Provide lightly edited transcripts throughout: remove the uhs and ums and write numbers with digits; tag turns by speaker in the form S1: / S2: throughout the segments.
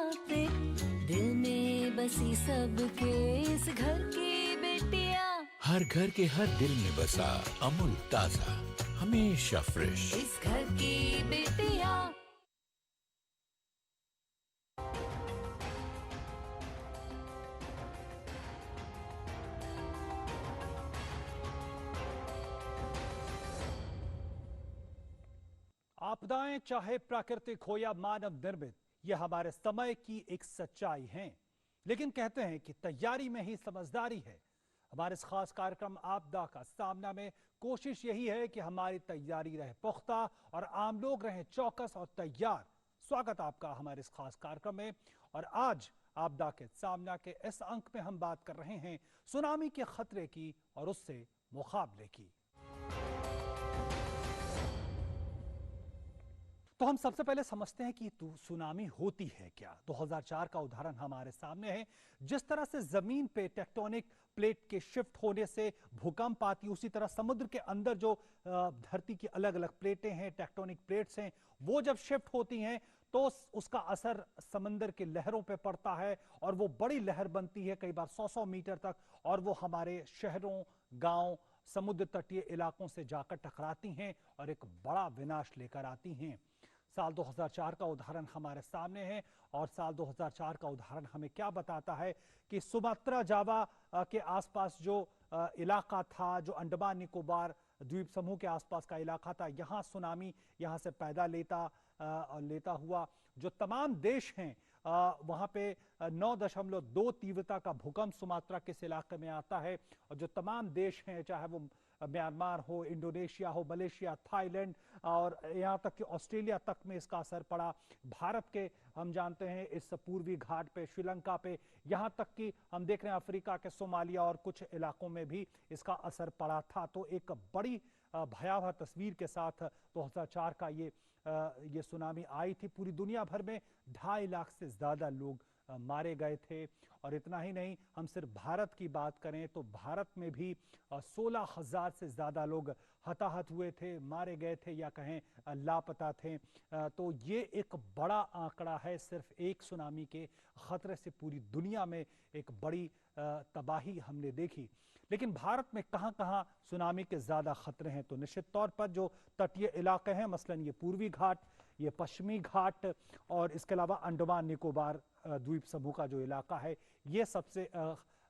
S1: बातें, दिल में बसी सबके इस घर की बेटियां।
S2: हर घर के हर दिल में बसा अमूल ताजा, हमेशा फ्रेश।
S1: इस घर की बेटियां।
S3: आपदाएं चाहे प्राकृतिक हो या मानव निर्मित, यह हमारे समय की एक सच्चाई है। लेकिन कहते हैं कि तैयारी में ही समझदारी है। हमारे इस खास कार्यक्रम आपदा का सामना में कोशिश यही है कि हमारी तैयारी रहे पुख्ता और आम लोग रहें चौकस और तैयार। स्वागत आपका हमारे इस खास कार्यक्रम में। और आज आपदा के सामना के इस अंक में हम बात कर रहे हैं सुनामी के खतरे की और उससे मुकाबले की। तो हम सबसे पहले समझते हैं कि सुनामी होती है क्या। 2004 का उदाहरण हमारे सामने है। जिस तरह से जमीन पे टेक्टोनिक प्लेट के शिफ्ट होने से भूकंप आती, उसी तरह समुद्र के अंदर जो धरती की अलग अलग प्लेटें हैं, टेक्टोनिक प्लेट्स हैं, वो जब शिफ्ट होती हैं तो उसका असर समंदर के लहरों पे पड़ता है और वो बड़ी लहर बनती है, कई बार 100-100 मीटर तक, और वो हमारे शहरों, गांव, समुद्र तटीय इलाकों से जाकर टकराती हैं और एक बड़ा विनाश लेकर आती हैं। साल 2004 का उदाहरण हमारे सामने है और साल 2004 का उदाहरण हमें क्या बताता है कि सुमात्रा जावा के आसपास जो इलाका था, जो अंडमान निकोबार द्वीप समूह के आसपास का इलाका था, यहाँ सुनामी यहाँ से पैदा लेता हुआ जो तमाम देश हैं वहाँ पे 9.2 तीव्रता का भूकंप सुमात्रा के इस इलाके में आता है। और जो तमाम देश हैं, चाहे वो म्यांमार हो, इंडोनेशिया हो, मलेशिया, थाईलैंड और यहाँ तक कि ऑस्ट्रेलिया तक में इसका असर पड़ा। भारत के हम जानते हैं इस पूर्वी घाट पे, श्रीलंका पे, यहाँ तक कि हम देख रहे हैं अफ्रीका के सोमालिया और कुछ इलाकों में भी इसका असर पड़ा था। तो एक बड़ी भयावह तस्वीर के साथ 2004 का ये सुनामी आई थी। पूरी दुनिया भर में 2.5 लाख से ज्यादा लोग मारे गए थे। और इतना ही नहीं, हम सिर्फ भारत की बात करें तो भारत में भी 16,000 से ज्यादा लोग हताहत हुए थे, मारे गए थे या कहें लापता थे। तो ये एक बड़ा आंकड़ा है। सिर्फ एक सुनामी के खतरे से पूरी दुनिया में एक बड़ी तबाही हमने देखी। लेकिन भारत में कहां कहां सुनामी के ज्यादा खतरे हैं, तो निश्चित तौर पर जो तटीय इलाके हैं, मसलन ये पूर्वी घाट, ये पश्चिमी घाट और इसके अलावा अंडमान निकोबार द्वीप समूह का जो इलाका है, ये सबसे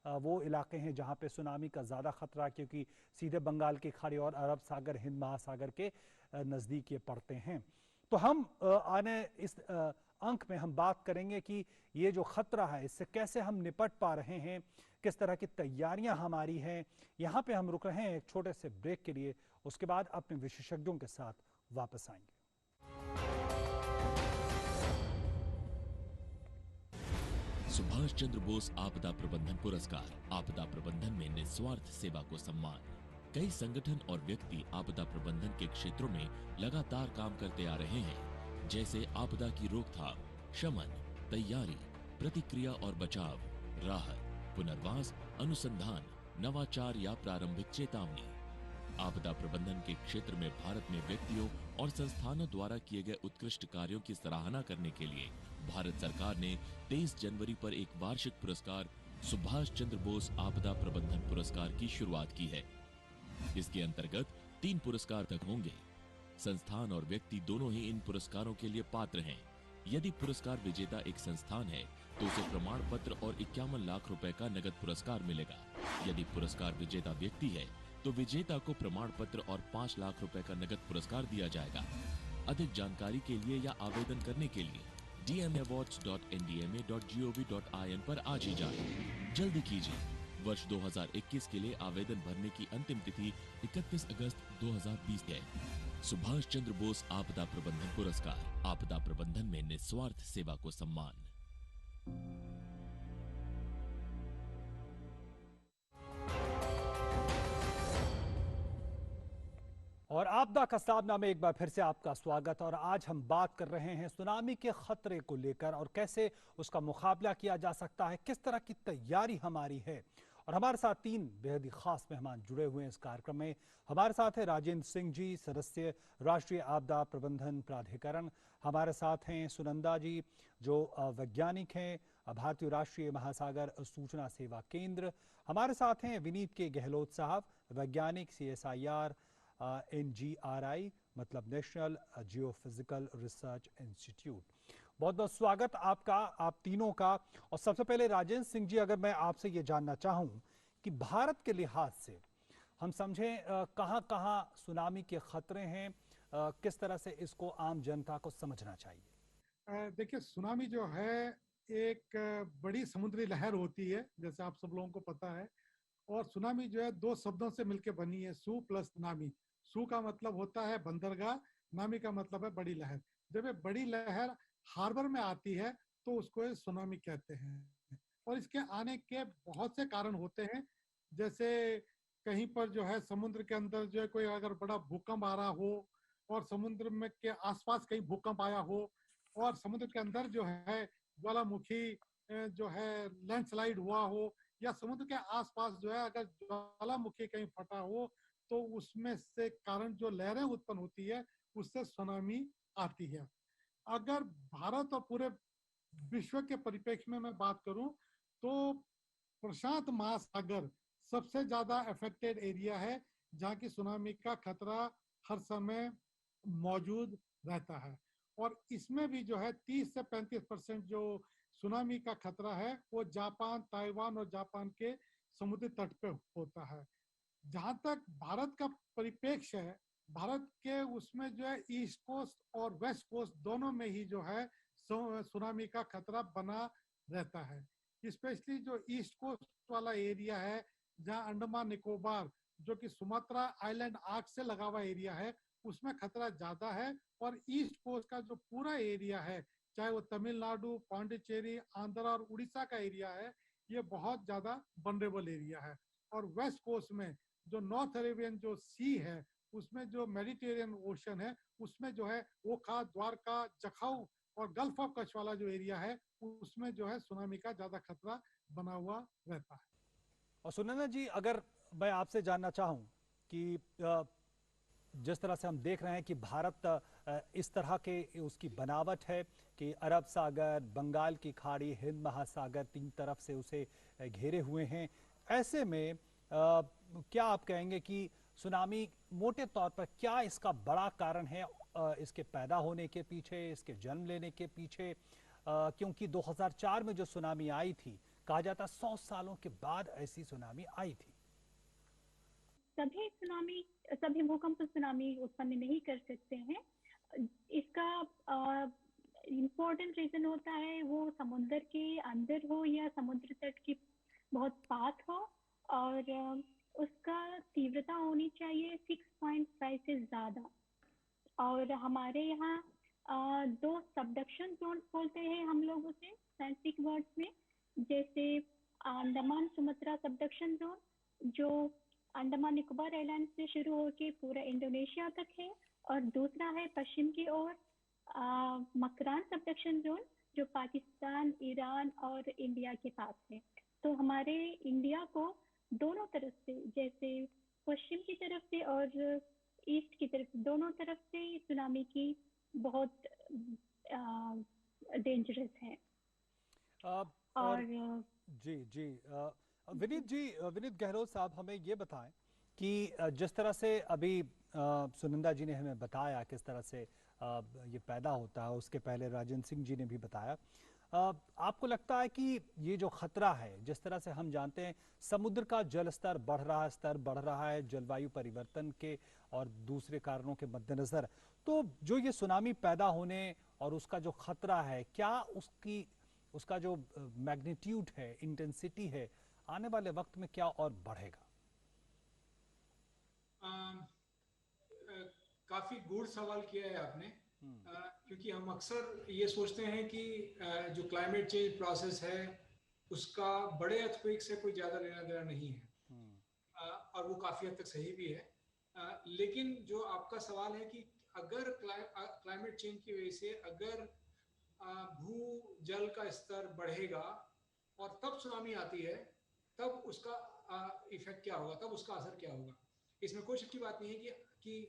S3: वो इलाके हैं जहां पे सुनामी का ज्यादा खतरा, क्योंकि सीधे बंगाल की खाड़ी और अरब सागर, हिंद महासागर के नजदीक ये पड़ते हैं। तो हम आने इस अंक में हम बात करेंगे कि ये जो खतरा है इससे कैसे हम निपट पा रहे हैं, किस तरह की तैयारियां हमारी हैं। यहाँ पे हम रुक रहे हैं एक छोटे से ब्रेक के लिए, उसके बाद अपने विशेषज्ञों के साथ वापस आएंगे।
S4: सुभाष चंद्र बोस आपदा प्रबंधन पुरस्कार। आपदा प्रबंधन में निस्वार्थ सेवा को सम्मान। कई संगठन और व्यक्ति आपदा प्रबंधन के क्षेत्रों में लगातार काम करते आ रहे हैं, जैसे आपदा की रोकथाम, शमन, तैयारी, प्रतिक्रिया और बचाव, राहत, पुनर्वास, अनुसंधान, नवाचार या प्रारंभिक चेतावनी। आपदा प्रबंधन के क्षेत्र में भारत में व्यक्तियों और संस्थानों द्वारा किए गए उत्कृष्ट कार्यों की सराहना करने के लिए भारत सरकार ने 23 जनवरी पर एक वार्षिक पुरस्कार सुभाष चंद्र बोस आपदा प्रबंधन पुरस्कार की शुरुआत की है। इसके अंतर्गत 3 पुरस्कार तक होंगे। संस्थान और व्यक्ति दोनों ही इन पुरस्कारों के लिए पात्र हैं। यदि पुरस्कार विजेता एक संस्थान है तो उसे प्रमाण पत्र और 51 लाख रुपए का नगद पुरस्कार मिलेगा। यदि पुरस्कार विजेता व्यक्ति है तो विजेता को प्रमाण पत्र और 5 लाख रुपए का नगद पुरस्कार दिया जाएगा। अधिक जानकारी के लिए या आवेदन करने के लिए dmawards.ndma.gov.in पर आज ही जाएं। जल्दी कीजिए। वर्ष 2021 के लिए आवेदन भरने की अंतिम तिथि 31 अगस्त 2020 है। सुभाष चंद्र बोस आपदा प्रबंधन पुरस्कार। आपदा प्रबंधन में निस्वार्थ सेवा को सम्मान।
S3: और आपदा का सामना में एक बार फिर से आपका स्वागत। और आज हम बात कर रहे हैं सुनामी के खतरे को लेकर और कैसे उसका मुकाबला किया जा सकता है, किस तरह की तैयारी हमारी है। और हमारे साथ 3 बेहद ही खास मेहमान जुड़े हुए हैं इस कार्यक्रम में। हमारे साथ है राजेंद्र सिंह जी, सदस्य राष्ट्रीय आपदा प्रबंधन प्राधिकरण। हमारे साथ हैं सुनंदा जी, जो वैज्ञानिक हैं, भारतीय राष्ट्रीय महासागर सूचना सेवा केंद्र। हमारे साथ हैं विनीत के गहलोत साहब, वैज्ञानिक, CSIR NGRI मतलब नेशनल जियोफिजिकल रिसर्च इंस्टीट्यूट। बहुत बहुत स्वागत आपका, आप तीनों का। और सबसे पहले राजेंद्र सिंह जी, अगर मैं आपसे ये जानना चाहूं कि भारत के लिहाज से हम समझें कहां कहां सुनामी के खतरे हैं, किस तरह से इसको आम जनता को समझना चाहिए?
S5: देखिए, सुनामी जो है एक बड़ी समुद्री लहर होती है, जैसे आप सब लोगों को पता है। और सुनामी जो है 2 शब्दों से मिलकर बनी है, सु प्लस नामी। सु का मतलब होता है बंदरगाह, नामी का मतलब है बड़ी लहर। जब ये बड़ी लहर हार्बर में आती है तो उसको ये सुनामी कहते हैं। और इसके आने के बहुत से कारण होते हैं, जैसे कहीं पर जो है समुद्र के अंदर जो है कोई अगर बड़ा भूकंप आ रहा हो, और समुद्र में के आसपास कहीं भूकंप आया हो, और समुद्र के अंदर जो है ज्वालामुखी जो है लैंडस्लाइड हुआ हो, या समुद्र के आसपास जो है अगर ज्वालामुखी कहीं फटा हो, तो उसमें से कारण जो लहरें उत्पन्न होती है उससे सुनामी आती है। अगर भारत और पूरे विश्व के परिप्रेक्ष्य में मैं बात करूं तो प्रशांत महासागर सबसे ज्यादा अफेक्टेड एरिया है, जहां की सुनामी का खतरा हर समय मौजूद रहता है। और इसमें भी जो है 30 से 35% जो सुनामी का खतरा है वो जापान, ताइवान और जापान के समुद्री तट पे होता है। जहां तक भारत का परिप्रेक्ष्य है, भारत के उसमें जो है ईस्ट कोस्ट और वेस्ट कोस्ट दोनों में ही जो है सुनामी का खतरा बना रहता है। स्पेशली जो ईस्ट कोस्ट वाला एरिया है, जहां अंडमान निकोबार जो कि सुमात्रा आइलैंड आर्क से लगा हुआ एरिया है, उसमें खतरा ज्यादा है। और ईस्ट कोस्ट का जो पूरा एरिया है, चाहे वो तमिलनाडु, पांडिचेरी, आंध्र और उड़ीसा का एरिया है, ये बहुत ज्यादा वनरेबल एरिया है। और वेस्ट कोस्ट में जो नॉर्थ अरेबियन जो सी है, उसमें जो मेडिटेरियन ओशन है, उसमें जो है ओखा, द्वारका, जखाऊ और गल्फ ऑफ कच्छ वाला जो एरिया है, उसमें जो है सुनामी का ज्यादा खतरा बना हुआ रहता है।
S3: और सुनंदा जी, अगर मैं आपसे जानना चाहूं कि जिस तरह से हम देख रहे हैं कि भारत इस तरह के उसकी बनावट है कि अरब सागर, बंगाल की खाड़ी, हिंद महासागर 3 तरफ से उसे घेरे हुए हैं, ऐसे में क्या आप कहेंगे कि सुनामी मोटे तौर पर क्या इसका बड़ा कारण है, इसके पैदा होने के पीछे, इसके जन्म लेने के पीछे? क्योंकि 2004 में जो सुनामी आई थी, कहा जाता 100 सालों के बाद ऐसी सुनामी आई थी।
S6: सभी भूकंप सुनामी उत्पन्न नहीं कर सकते हैं। इसका इम्पोर्टेंट रीजन होता है वो समुद्र के अंदर हो या समुद्र तट की बहुत पास हो, और उसका तीव्रता होनी चाहिए 6.5 से ज्यादा। और हमारे यहाँ 2 सबडक्शन जोन बोलते हैं हम लोग उसे साइंटिफिक वर्ड्स में, जैसे अंडमान सुमात्रा सबडक्शन जोन, जो अंडमान निकोबार आइलैंड से शुरू होकर पूरा इंडोनेशिया तक है, और दूसरा है पश्चिम की ओर मकरान सबडक्शन जोन, जो पाकिस्तान, ईरान और इंडिया के पास है। तो हमारे इंडिया को दोनों तरफ से, जैसे पश्चिम की तरफ से और ईस्ट की तरफ, दोनों तरफ से सुनामी की बहुत डेंजरस है। और
S3: जी विनीत गहलोत साहब, हमें ये बताएं कि जिस तरह से अभी सुनंदा जी ने हमें बताया किस तरह से ये पैदा होता है, उसके पहले राजेंद्र सिंह जी ने भी बताया, आपको लगता है कि ये जो खतरा है, जिस तरह से हम जानते हैं समुद्र का जल स्तर बढ़ रहा है जलवायु परिवर्तन के और दूसरे कारणों के मद्देनजर, तो जो ये सुनामी पैदा होने और उसका जो खतरा है, क्या उसका जो मैग्नीट्यूड है, इंटेंसिटी है, आने वाले वक्त में क्या और बढ़ेगा?
S7: काफी गूढ़ सवाल किया है आपने, क्योंकि हम अक्सर ये सोचते हैं कि जो क्लाइमेट चेंज प्रोसेस है उसका बड़े अर्थक्वेक से कोई ज्यादा लेना देना नहीं है, और वो काफी हद तक सही भी है। लेकिन जो आपका सवाल है कि अगर क्लाइमेट चेंज की वजह से अगर भू जल का स्तर बढ़ेगा और तब सुनामी आती है, तब उसका इफेक्ट क्या होगा, तब उसका असर क्या होगा। इसमें कोई शक की बात नहीं है कि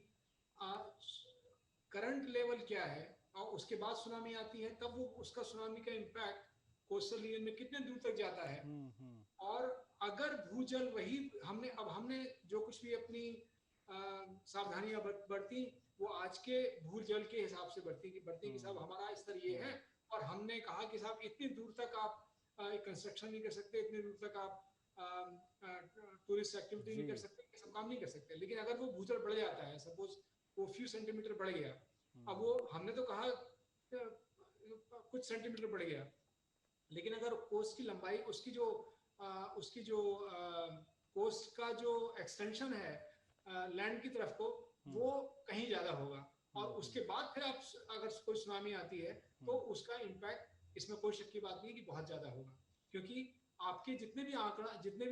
S7: करंट लेवल क्या है और उसके बाद सुनामी आती है, तब वो उसका सुनामी का इम्पैक्ट कोस्टल रीजन में कितने दूर तक जाता है। और अगर भूजल वही हमने जो कुछ भी अपनी सावधानियां बरती, वो आज के भूजल के हिसाब से बरती कि साहब हमारा स्तर ये है, और हमने कहा कि साहब इतनी दूर तक आप कंस्ट्रक्शन नहीं कर सकते, इतनी दूर तक आप टूरिस्ट एक्टिविटी नहीं कर सकते, ये सब काम नहीं कर सकते। लेकिन अगर वो भूजल बढ़ जाता है, सपोज वो फ्यू सेंटीमीटर बढ़ गया, अब वो हमने तो कहा कुछ सेंटीमीटर बढ़ गया, लेकिन अगर कोस्ट की लंबाई, उसकी जो कोस्ट का जो एक्सटेंशन है लैंड की तरफ को, वो कहीं ज्यादा होगा, और उसके बाद फिर आप अगर कोई सुनामी आती है तो उसका इम्पैक्ट, इसमें कोई शक की बात नहीं कि बहुत ज्यादा होगा, क्योंकि आपके जितने भी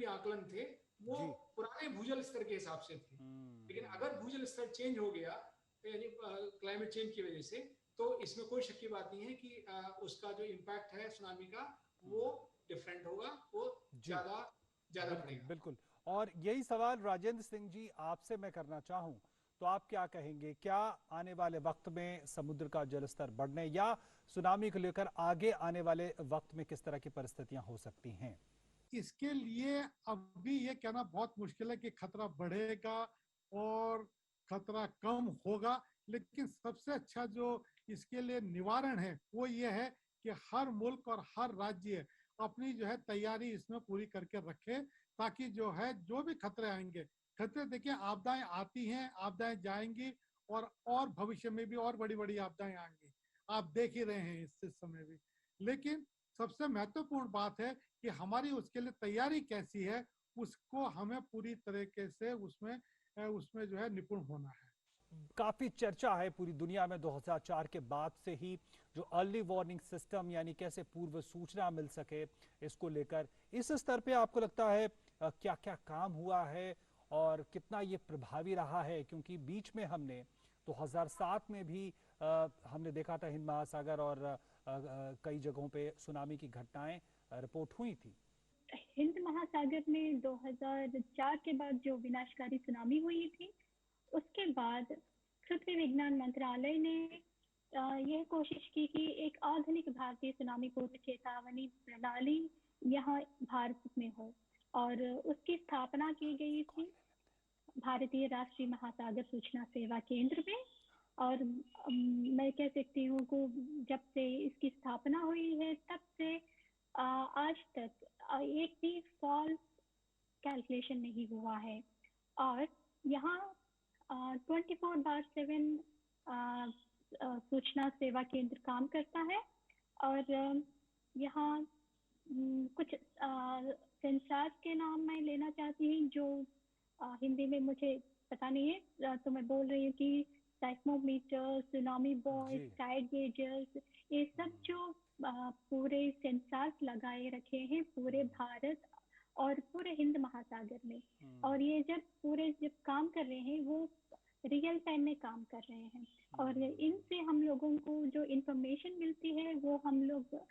S7: आकलन थे वो पुराने भूजल स्तर के हिसाब से थे। लेकिन अगर भूजल स्तर चेंज हो गया, यानी क्लाइमेट चेंज की वजह से, तो इसमें कोई शक की बात नहीं है कि उसका जो इम्पैक्ट है सुनामी का वो डिफरेंट होगा, वो ज्यादा पड़ेगा।
S3: बिल्कुल। और यही सवाल राजेंद्र सिंह जी आपसे मैं करना चाहूं तो आप क्या कहेंगे, क्या आने वाले वक्त में समुद्र का जलस्तर बढ़ने या सुनामी को लेकर आगे आने वाले वक्त में किस तरह की परिस्थितियां हो सकती हैं?
S5: इसके लिए अभी ये कहना बहुत मुश्किल है कि खतरा बढ़ेगा और खतरा कम होगा, लेकिन सबसे अच्छा जो इसके लिए निवारण है वो ये है कि हर मुल्क और हर राज्य अपनी जो है तैयारी इसमें पूरी करके रखे, ताकि जो है जो भी खतरे आएंगे, खतरे देखिए आपदाएं आती हैं, आपदाएं जाएंगी, और भविष्य में भी और बड़ी बड़ी आपदाएं आएंगी, आप देख ही रहे हैं इस समय भी। लेकिन सबसे महत्वपूर्ण बात है कि हमारी उसके लिए तैयारी कैसी है, उसको हमें पूरी तरीके से उसमें जो है निपुण होना है।
S3: काफी चर्चा है पूरी दुनिया में 2004 के बाद से ही जो अर्ली वार्निंग सिस्टम, यानी कैसे पूर्व सूचना मिल सके, इसको लेकर इस स्तर पे आपको लगता है क्या क्या काम हुआ है और कितना ये प्रभावी रहा है? क्योंकि बीच में हमने 2007 में भी हमने देखा था हिंद महासागर और कई जगहों पे सुनामी की घटनाएं रिपोर्ट हुई थी।
S6: हिंद महासागर में 2004 के बाद जो विनाशकारी सुनामी हुई थी, उसके बाद पृथ्वी विज्ञान मंत्रालय ने यह कोशिश की कि एक आधुनिक भारतीय सुनामी पूर्व चेतावनी प्रणाली यहाँ भारत में हो, और उसकी स्थापना की गई थी भारतीय राष्ट्रीय महासागर सूचना सेवा केंद्र में। और मैं कह सकती हूँ कि जब से इसकी स्थापना हुई है तब से आज तक एक भी फॉल्स कैलकुलेशन नहीं हुआ है, और यहाँ 24/7 सूचना सेवा केंद्र काम करता है। और यहाँ कुछ सेंसर के नाम मैं लेना चाहती हूँ जो हिंदी में मुझे पता नहीं है, तो मैं बोल रही हूँ कि साइस्मोमीटर, सुनामी बॉयज, टाइड गेजर्स, ये सब जो पूरे सेंसर्स लगाए रखे हैं पूरे भारत और पूरे हिंद महासागर में, और ये जब काम कर रहे हैं वो रियल टाइम में काम कर रहे हैं, और इनसे हम लोगों को जो इंफॉर्मेशन मिलती है वो हम लोग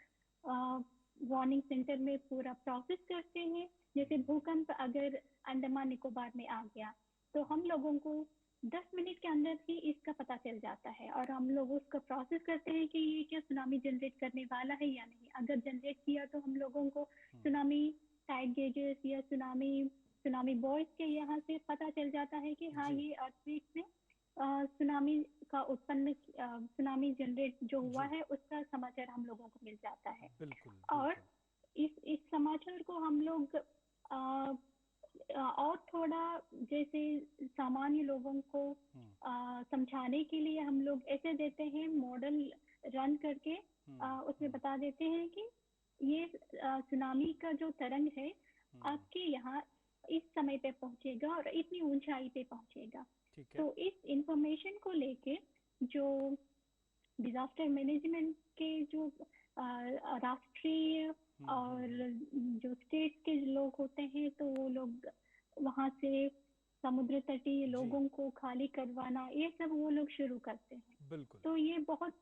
S6: वार्निंग सेंटर में पूरा प्रोसेस करते हैं। जैसे भूकंप अगर अंडमान निकोबार में आ गया तो हम लोगों को 10 मिनट के अंदर ही इसका पता चल जाता है, और हम लोग उसका प्रोसेस करते हैं कि ये क्या सुनामी जनरेट करने वाला है या नहीं। अगर जनरेट किया तो हम लोगों को सुनामी टाइड गेजेस या सुनामी बॉयज के यहाँ से पता चल जाता है कि हाँ ये अर्थक्वेक में सुनामी का उत्पन्न सुनामी जनरेट जो हुआ है उसका समाचार हम लोगों को मिल जाता है। और इस समाचार को हम लोग और थोड़ा जैसे सामान्य लोगों को समझाने के लिए हम लोग ऐसे देते हैं, मॉडल रन करके उसमें बता देते हैं कि ये सुनामी का जो तरंग है आपके यहाँ इस समय पे पहुंचेगा और इतनी ऊंचाई पे पहुंचेगा। तो इस इंफॉर्मेशन को लेके जो डिजास्टर मैनेजमेंट के जो राष्ट्रीय और जो स्टेट के लोग होते हैं तो वो लोग वहाँ से समुद्र तटीय लोगों को खाली करवाना, ये सब वो लोग शुरू करते हैं। तो ये बहुत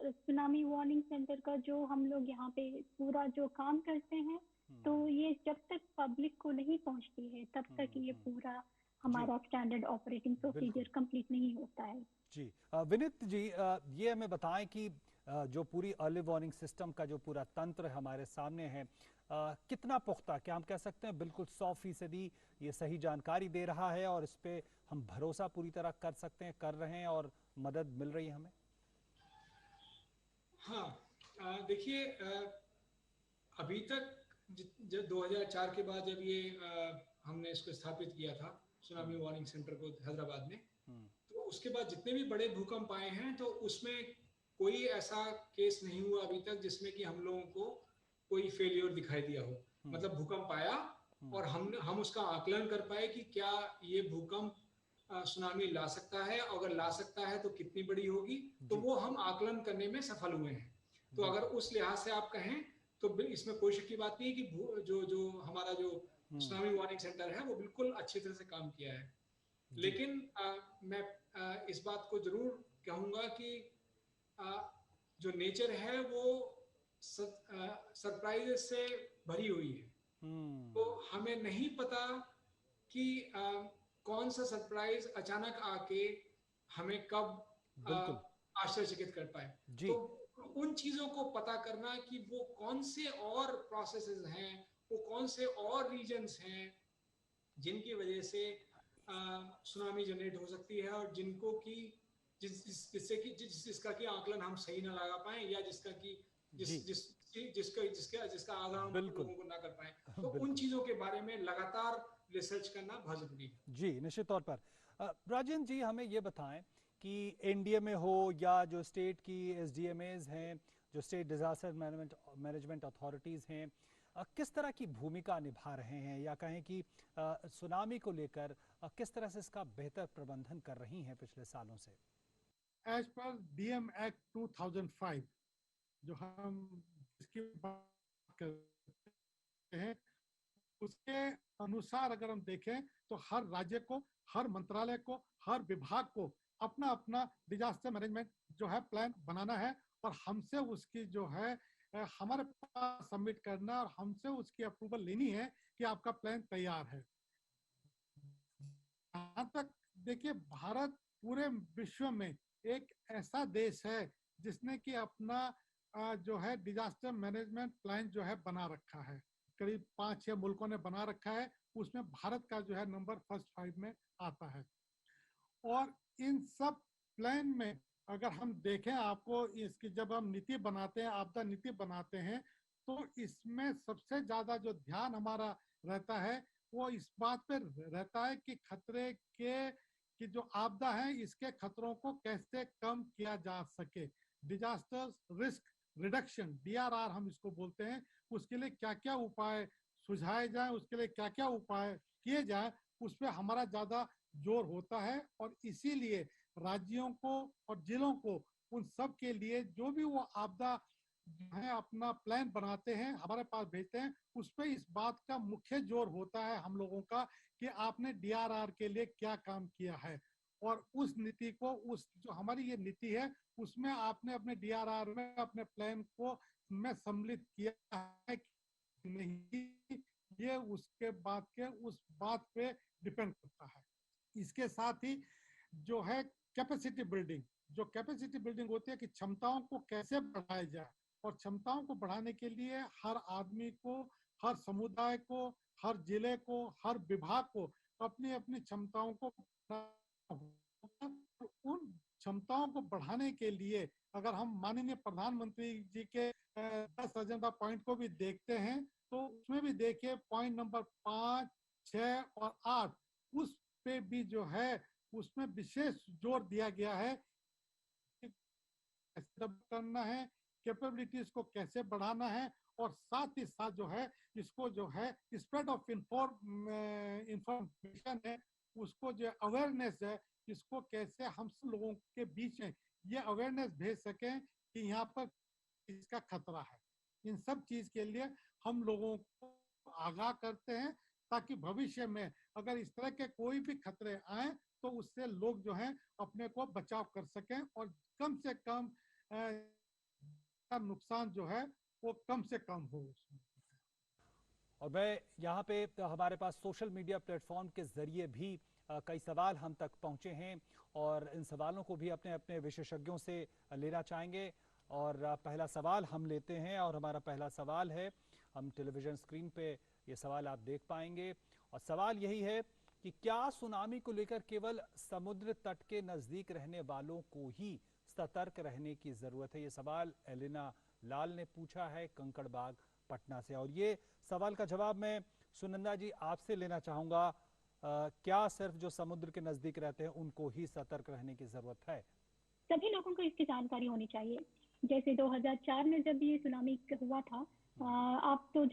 S6: सुनामी वार्निंग सेंटर का जो हम लोग यहाँ पे पूरा जो काम करते हैं, तो ये जब तक पब्लिक को नहीं पहुँचती है तब तक ये पूरा हमारा स्टैंडर्ड ऑपरेटिंग प्रोसीजर कंप्लीट नहीं होता है।
S3: जी विनीत जी, ये हमें बताएं कि जो पूरी अर्ली वार्निंग सिस्टम का जो पूरा तंत्र हमारे सामने है, कितना पुख्ता, क्या हम कह सकते हैं बिल्कुल 100% ये सही जानकारी दे रहा है और इस पे हम भरोसा पूरी तरह कर सकते हैं, कर रहे हैं और मदद मिल रही है हमें?
S7: हाँ, देखिए, अभी तक जब 2004 के बाद जब ये हमने इसको स्थापित किया था सुनामी वार्निंग सेंटर को हैदराबाद में, तो उसके बाद जितने भी बड़े भूकंप आए हैं तो उसमें कोई ऐसा केस नहीं हुआ अभी तक जिसमें कि हम लोगों को कोई फेलियर दिखाई दिया हो। मतलब भूकंप आया और हम उसका आकलन कर पाए कि क्या ये भूकंप सुनामी ला सकता है, अगर ला सकता है तो कितनी बड़ी होगी, तो वो हम आकलन करने में सफल हुए हैं। तो अगर उस लिहाज से आप कहें तो इसमें कोई शक की बात नहीं है कि जो हमारा जो सुनामी वार्निंग सेंटर है वो बिल्कुल अच्छी तरह से काम किया है। लेकिन मैं इस बात को जरूर कहूंगा कि जो नेचर है वो सरप्राइजेस से भरी हुई है। तो हमें नहीं पता कि कौन सा सरप्राइज अचानक आके हमें कब आश्चर्यचकित कर पाए। तो उन चीजों को पता करना कि वो कौन से और प्रोसेसेस हैं, वो कौन से और रीजन्स हैं जिनकी वजह से सुनामी जनरेट हो सकती है और जिनको कि जिसका कि आकलन हम सही ना लगा पाए या जिसका कि जिसका आधार हम लोगों को ना कर पाए। तो उन चीजों के बारे में लगातार रिसर्च करना बहुत जरूरी है।
S3: जी निश्चित तौर पर। राजेंद्र जी, हमें ये बताएं कि एनडीए में हो या जो स्टेट की एसडीएमएस हैं, जो स्टेट डिजास्टर मैनेजमेंट अथॉरिटीज हैं, किस तरह की भूमिका निभा रहे हैं या कहें कि सुनामी को लेकर किस तरह से इसका बेहतर प्रबंधन कर रही हैं पिछले सालों से?
S5: एज पर डीएम एक्ट 2005 जो हम इसकी बात करते हैं, उसके अनुसार अगर हम देखें तो हर राज्य को, हर मंत्रालय को, हर विभाग को अपना अपना डिजास्टर मैनेजमेंट जो है प्लान बनाना है और हमसे उसकी जो है हमारे पास सबमिट करना और हमसे उसकी अप्रूवल लेनी है कि आपका प्लान तैयार है। यहाँ तक देखिए, भारत पूरे विश्व में एक ऐसा देश है जिसने कि अपना जो है डिजास्टर मैनेजमेंट प्लान जो है बना रखा है। करीब 5-6 मुल्कों ने बना रखा है, उसमें भारत का जो है नंबर फर्स्ट 5 में आता है। और इन सब प्लान में अगर हम देखें, आपको इसकी जब हम नीति बनाते हैं, आपदा नीति बनाते हैं, तो इसमें सबसे ज्यादा जो ध्यान हमारा रहता है वो इस बात पे रहता है कि खतरे की जो आपदा है इसके खतरों को कैसे कम किया जा सके। डिजास्टर रिस्क रिडक्शन, डीआरआर हम इसको बोलते हैं, उसके लिए क्या क्या उपाय सुझाए जाए, उसके लिए क्या क्या उपाय किए जाए, उस पर हमारा ज्यादा जोर होता है। और इसीलिए राज्यों को और जिलों को उन सब के लिए जो भी वो आपदा है अपना प्लान बनाते हैं, हमारे पास भेजते हैं, उस पर इस बात का मुख्य जोर होता है हम लोगों का कि आपने डीआरआर के लिए क्या काम किया है और उस नीति को, उस जो हमारी ये नीति है उसमें आपने अपने डीआरआर में अपने प्लान को में सम्मिलित किया है कि नहीं, ये उसके बाद के उस बात पे डिपेंड करता है। इसके साथ ही जो है कैपेसिटी बिल्डिंग, जो कैपेसिटी बिल्डिंग होती है कि क्षमताओं को कैसे बढ़ाया जाए, और क्षमताओं को बढ़ाने के लिए हर आदमी को, हर समुदाय को, हर जिले को, हर विभाग को अपनी अपनी क्षमताओं को उन क्षमताओं को बढ़ाने के लिए अगर हम माननीय प्रधानमंत्री जी के 10 एजेंडा पॉइंट को भी देखते हैं तो उसमें भी देखिए पॉइंट नंबर 5, 6 और 8 उस पे भी जो है उसमें विशेष जोर दिया गया है कैसे करना है, कैपेबिलिटीज को कैसे बढ़ाना है और साथ ही साथ जो है इसको जो है स्प्रेड ऑफ इंफॉर्मेशन है, उसको जो अवेयरनेस है, इसको कैसे हम सब लोगों के बीच में ये अवेयरनेस भेज सकें कि यहाँ पर इसका खतरा है। इन सब चीज के लिए हम लोगों को आगाह करते हैं ताकि भविष्य में अगर इस तरह के कोई भी खतरे आए तो उससे लोग जो हैं अपने को बचाव कर सकें और कम से कम नुकसान जो है वो कम से कम हो उसमें।
S3: और मैं यहाँ पे हमारे पास सोशल मीडिया प्लेटफॉर्म के जरिए भी कई सवाल हम तक पहुँचे हैं और इन सवालों को भी अपने अपने विशेषज्ञों से लेना चाहेंगे। और पहला सवाल हम लेते हैं और हमारा पहला सवाल है, हम टेलीविजन स्क्रीन पे ये सवाल आप देख पाएंगे और सवाल यही है कि क्या सुनामी को लेकर केवल समुद्र तट के नजदीक रहने वालों को ही सतर्क रहने की जरूरत है? ये सवाल एलिना लाल ने पूछा है कंकड़बाग पटना से। और ये सवाल का जवाब मैं सुनंदा जी आपसे लेना चाहूंगा। क्या सिर्फ जो समुद्र के नजदीक रहते हैं उनको ही सतर्क रहने की जरूरत है?
S6: सभी लोगों को इसकी जानकारी होनी चाहिए। जैसे 2004 में जब ये सुनामी हुआ था, आप तो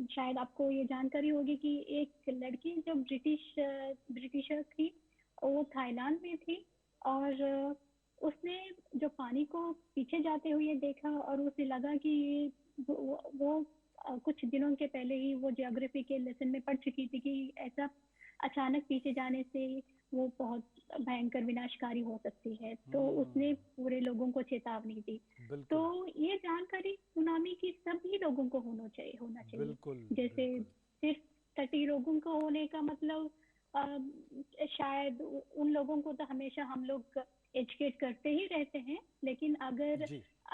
S6: शायद आपको ये जानकारी होगी कि एक लड़की जो ब्रिटिशर थी, वो थाईलैंड में थी और उसने जो पानी को पीछे जाते हुए देखा और उसे लगा कि वो कुछ दिनों के पहले ही वो ज्योग्राफी के लेसन में पढ़ चुकी थी कि ऐसा अचानक पीछे जाने से वो बहुत भयंकर विनाशकारी हो सकती है। तो उसने पूरे लोगों को चेतावनी दी। तो ये जानकारी सुनामी की सभी लोगों को होना चाहिए।
S3: बिल्कुल,
S6: जैसे सिर्फ तटीय लोगों को होने का मतलब शायद उन लोगों को तो हमेशा हम लोग एजुकेट करते ही रहते हैं, लेकिन अगर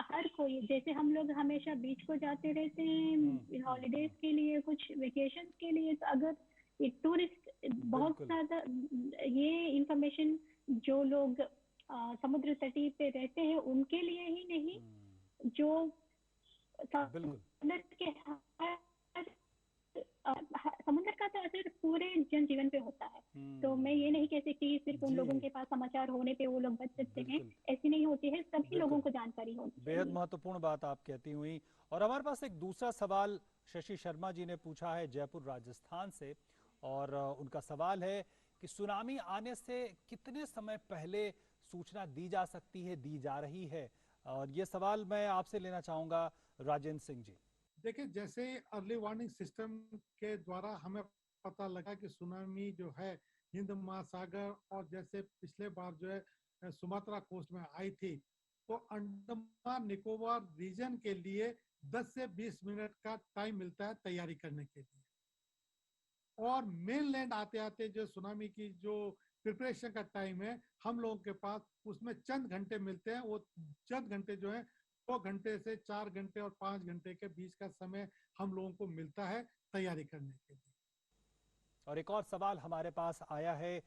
S6: हर कोई, जैसे हम लोग हमेशा बीच को जाते रहते हैं हॉलीडेज के लिए, कुछ वेकेशन के लिए, तो अगर टूरिस्ट बहुत ज्यादा ये इंफॉर्मेशन जो लोग समुद्र तटीय पे रहते हैं उनके लिए ही नहीं, जो समुद्र के समुद्र का तो असर पूरे जनजीवन पे होता है। तो मैं ये नहीं कह सकती सिर्फ उन लोगों के पास समाचार होने पे वो लोग बच सकते हैं, ऐसी नहीं होती है, सभी लोगों को जानकारी होती है।
S3: बेहद महत्वपूर्ण बात आप कहती हुई। और हमारे पास एक दूसरा सवाल शशि शर्मा जी ने पूछा है जयपुर राजस्थान से, और उनका सवाल है कि सुनामी आने से कितने समय पहले सूचना दी जा सकती है, दी जा रही है? और ये सवाल मैं आपसे लेना चाहूंगा राजेंद्र सिंह जी।
S5: देखिए, जैसे अर्ली वार्निंग सिस्टम के द्वारा हमें पता लगा कि सुनामी जो है हिंद महासागर और जैसे पिछले बार जो है सुमात्रा कोस्ट में आई थी, तो अंडमान निकोबार रीजन के लिए 10 से 20 मिनट का टाइम मिलता है तैयारी करने के लिए। और मेनलैंड आते आते जो सुनामी की जो प्रिपरेशन का टाइम है हम लोगों के पास उसमें चंद घंटे मिलते हैं। वो चंद घंटे जो है 2 घंटे से 4 घंटे और 5 घंटे के बीच का समय हम लोगों को मिलता है तैयारी करने के लिए।
S3: और एक और सवाल हमारे पास आया है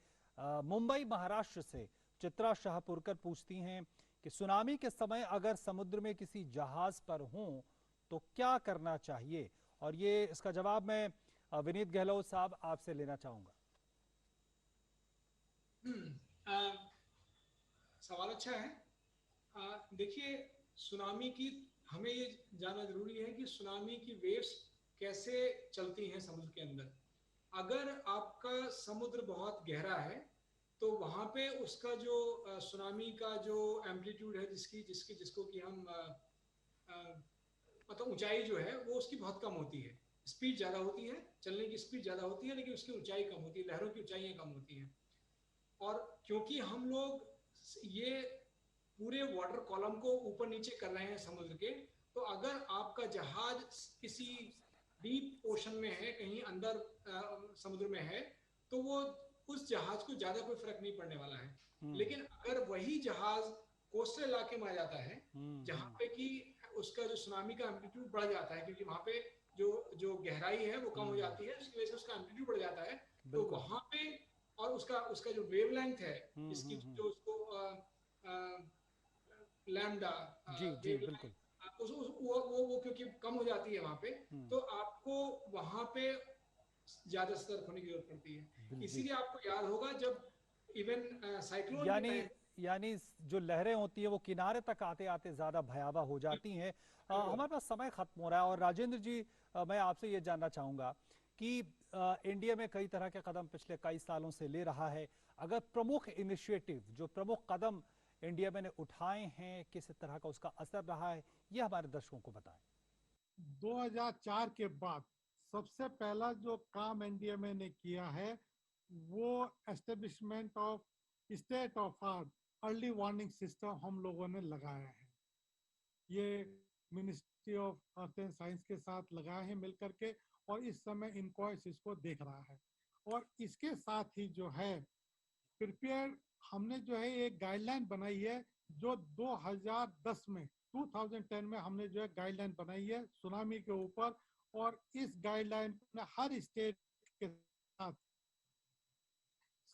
S3: मुंबई महाराष्ट्र से चित्रा शाहपुरकर पूछती हैं कि सुनामी के समय अगर समुद्र में किसी जहाज पर हों तो क्या करना चाहिए? और ये इसका जवाब मैं विनीत गहलोत साहब आपसे लेना चाहूंगा।
S7: सवाल अच्छा है। देखिए, सुनामी की हमें ये जानना जरूरी है कि सुनामी की वेव्स कैसे चलती हैं समुद्र के अंदर। अगर आपका समुद्र बहुत गहरा है तो वहां पे उसका जो सुनामी का जो एम्पलीट्यूड है, जिसको कि हम मतलब ऊंचाई जो है वो उसकी बहुत कम होती है। स्पीड ज्यादा होती है, चलने की स्पीड ज्यादा होती है, लेकिन उसकी ऊंचाई कम होती है, लहरों की ऊंचाइयां कम होती हैं। और क्योंकि हम लोग ये पूरे वाटर कॉलम को ऊपर नीचे कर रहे हैं समुद्र के, तो अगर आपका जहाज किसी डीप ओशन में है, कहीं अंदर समुद्र में है, तो वो उस जहाज को ज्यादा कोई फर्क नहीं पड़ने वाला है। लेकिन अगर वही जहाज कोस्टल इलाके में आ जाता है जहाँ पे कि उसका जो सुनामी का एम्पलीट्यूड बढ़ जाता है, क्योंकि वहां पे जो गहराई है वो कम हो जाती है, उसकी वजह से उसका एम्पलीट्यूड बढ़ जाता है, तो वहां पे और उसका जो वेवलेंथ है, इसकी जो उसको लैम्डा
S3: जी बिल्कुल
S7: वो क्योंकि कम हो जाती है वहां पे, तो आपको वहां पे ज्यादा सतर्क होने की जरूरत पड़ती है। इसीलिए आपको याद होगा जब इवन साइक्लोन
S3: यानी जो लहरें होती है वो किनारे तक आते आते ज्यादा भयावह हो जाती हैं। हमारे पास समय खत्म हो रहा है और राजेंद्र जी मैं आपसे ये जानना चाहूंगा कि इंडिया में कई तरह के कदम पिछले कई सालों से ले रहा है। अगर प्रमुख इनिशिएटिव, जो प्रमुख कदम इंडिया में ने उठाए हैं, किस तरह का उसका असर रहा है, ये हमारे दर्शकों को बताएं।
S5: 2004 के बाद सबसे पहला जो काम इंडिया में ने किया है वो establishment of state of art early warning system हम लोगों ने लगाया है। ये ministry of earth and science के साथ लगाए हैं मिलकर के, और इस समय इनकॉइस इसको देख रहा है। और इसके साथ ही जो है प्रिपेयर हमने जो है एक गाइडलाइन बनाई है, जो 2010 में 2010 में हमने जो है गाइडलाइन बनाई है सुनामी के ऊपर, और इस गाइडलाइन ने हर स्टेट के साथ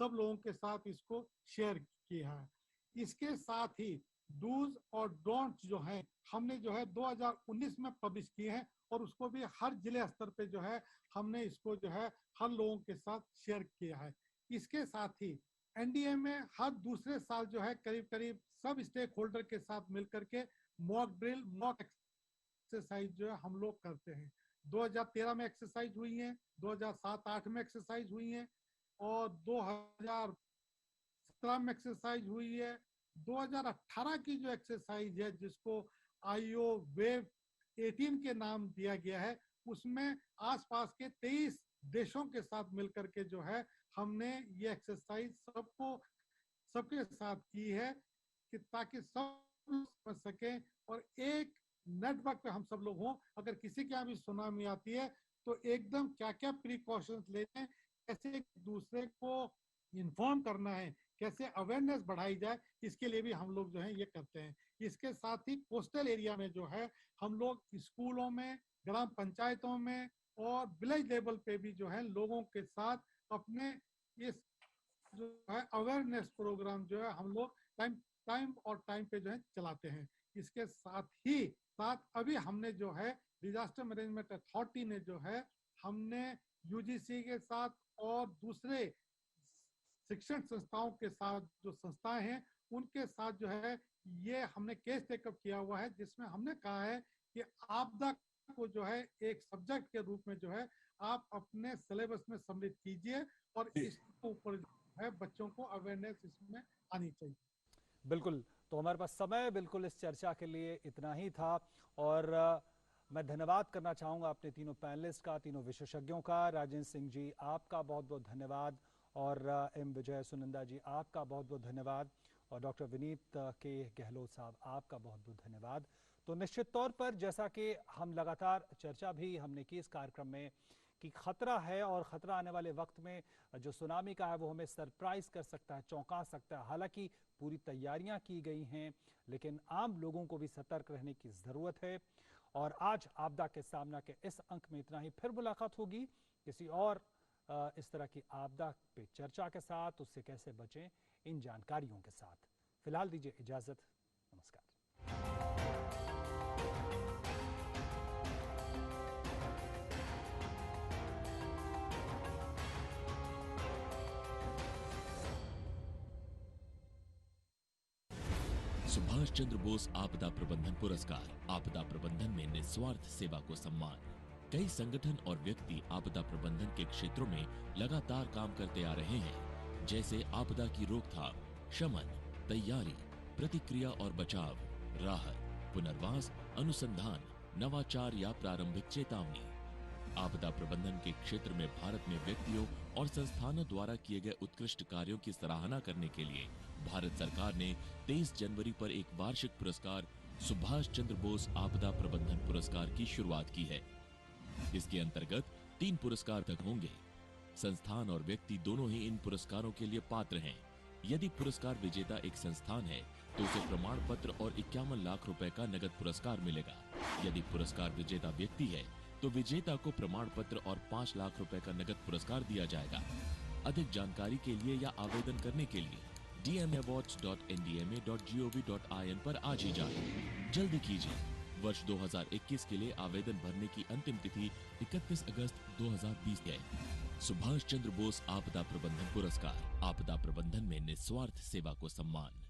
S5: सब लोगों के साथ इसको शेयर किया है। इसके साथ ही डूज और डोंट्स जो हैं हमने जो है 2019 में पब्लिश किए हैं, और उसको भी हर जिले स्तर पे जो है हमने इसको जो है हर लोगों के साथ शेयर किया है। इसके साथ ही एनडीए में हर दूसरे साल जो है करीब करीब सब स्टेक होल्डर के साथ मिलकर के मॉक ड्रिल, मॉक एक्सरसाइज जो है हम लोग करते हैं। 2013 में एक्सरसाइज हुई है, 2007-8 में एक्सरसाइज हुई है, और 2017 में एक्सरसाइज हुई है। 2018 की जो एक्सरसाइज है जिसको आईओ वेव 18 के नाम दिया गया है, उसमें आसपास के 23 देशों के साथ मिलकर के जो है हमने ये एक्सरसाइज सबके साथ की है, कि ताकि सब समझ सके और एक नेटवर्क पे हम सब लोग हों। अगर किसी के यहाँ भी सुनामी आती है तो एकदम क्या क्या प्रिकॉशंस लेते हैं, कैसे एक दूसरे को इन्फॉर्म करना है, कैसे अवेयरनेस बढ़ाई जाए, इसके लिए भी हम लोग जो है ये करते हैं। इसके साथ ही कोस्टल एरिया में जो है हम लोग स्कूलों में, ग्राम पंचायतों में और विलेज लेवल पे भी जो है लोगों के साथ अपने इस जो है अवेयरनेस प्रोग्राम जो है हम लोग टाइम पे जो है चलाते हैं। इसके साथ अभी हमने जो है डिजास्टर मैनेजमेंट अथॉरिटी ने जो है हमने यूजीसी के साथ और दूसरे शिक्षण संस्थाओं के साथ जो संस्थाएं हैं उनके साथ जो है ये हमने केस टेकअप किया हुआ है, जिसमें हमने कहा है कि आपदा को जो है एक सब्जेक्ट के रूप में जो है आप अपने सिलेबस में सम्मिलित कीजिए, और इसके ऊपर जो है बच्चों को अवेयरनेस इसमें आनी चाहिए।
S3: बिल्कुल, तो हमारे पास समय बिल्कुल इस चर्चा के लिए इतना ही था, और मैं धन्यवाद करना चाहूँगा अपने तीनों पैनलिस्ट का, तीनों विशेषज्ञों का। राजेंद्र सिंह जी आपका बहुत बहुत धन्यवाद, और एम विजय सुनंदा जी आपका बहुत बहुत धन्यवाद, और डॉक्टर विनीत के गहलोत साहब आपका बहुत बहुत धन्यवाद। तो निश्चित तौर पर जैसा कि हम लगातार चर्चा भी हमने की इस कार्यक्रम में कि खतरा है, और खतरा आने वाले वक्त में जो सुनामी का है वो हमें सरप्राइज कर सकता है, चौंका सकता है। हालांकि पूरी तैयारियां की गई हैं, लेकिन आम लोगों को भी सतर्क रहने की ज़रूरत है। और आज आपदा के सामना के इस अंक में इतना ही। फिर मुलाकात होगी किसी और इस तरह की आपदा पे चर्चा के साथ, उससे कैसे बचें इन जानकारियों के साथ। फिलहाल दीजिए इजाज़त, नमस्कार।
S4: सुभाष चंद्र बोस आपदा प्रबंधन पुरस्कार। आपदा प्रबंधन में निस्वार्थ सेवा को सम्मान। कई संगठन और व्यक्ति आपदा प्रबंधन के क्षेत्रों में लगातार काम करते आ रहे हैं, जैसे आपदा की रोकथाम, शमन, तैयारी, प्रतिक्रिया और बचाव, राहत, पुनर्वास, अनुसंधान, नवाचार या प्रारंभिक चेतावनी। आपदा प्रबंधन के क्षेत्र में भारत में व्यक्तियों और संस्थानों द्वारा किए गए उत्कृष्ट कार्यों की सराहना करने के लिए भारत सरकार ने 23 जनवरी पर एक वार्षिक पुरस्कार सुभाष चंद्र बोस आपदा प्रबंधन पुरस्कार की शुरुआत की है। इसके अंतर्गत 3 पुरस्कार तक होंगे। संस्थान और व्यक्ति दोनों ही इन पुरस्कारों के लिए पात्र हैं। यदि पुरस्कार विजेता एक संस्थान है तो उसे प्रमाण पत्र और 51 लाख रुपए का नगद पुरस्कार मिलेगा। यदि पुरस्कार विजेता व्यक्ति है तो विजेता को प्रमाण पत्र और 5 लाख रुपए का नगद पुरस्कार दिया जाएगा। अधिक जानकारी के लिए या आवेदन करने के लिए dmawards.ndma.gov.in पर आज ही जाएं। जल्दी कीजिए। वर्ष 2021 के लिए आवेदन भरने की अंतिम तिथि 31 अगस्त 2020 है। सुभाष चंद्र बोस आपदा प्रबंधन पुरस्कार। आपदा प्रबंधन में निस्वार्थ सेवा को सम्मान।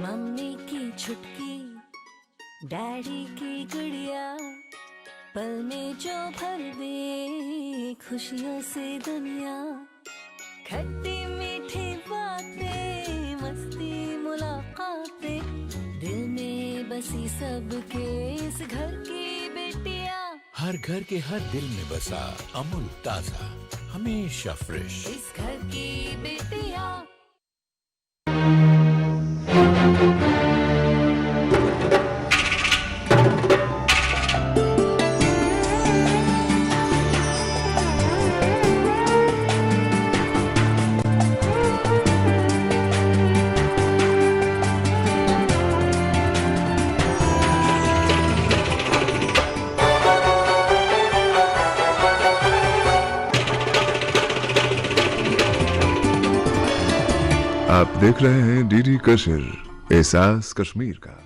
S1: मम्मी की छुटकी, डैडी की गुड़िया, पल में जो भर दे खुशियों से दुनिया। बसी सबके इस घर की बेटियां,
S2: हर घर के हर दिल में बसा अमूल ताजा, हमेशा फ्रेश।
S1: इस घर की बेटियां।
S8: आप देख रहे हैं डीडी कश्मीर, एहसास कश्मीर का।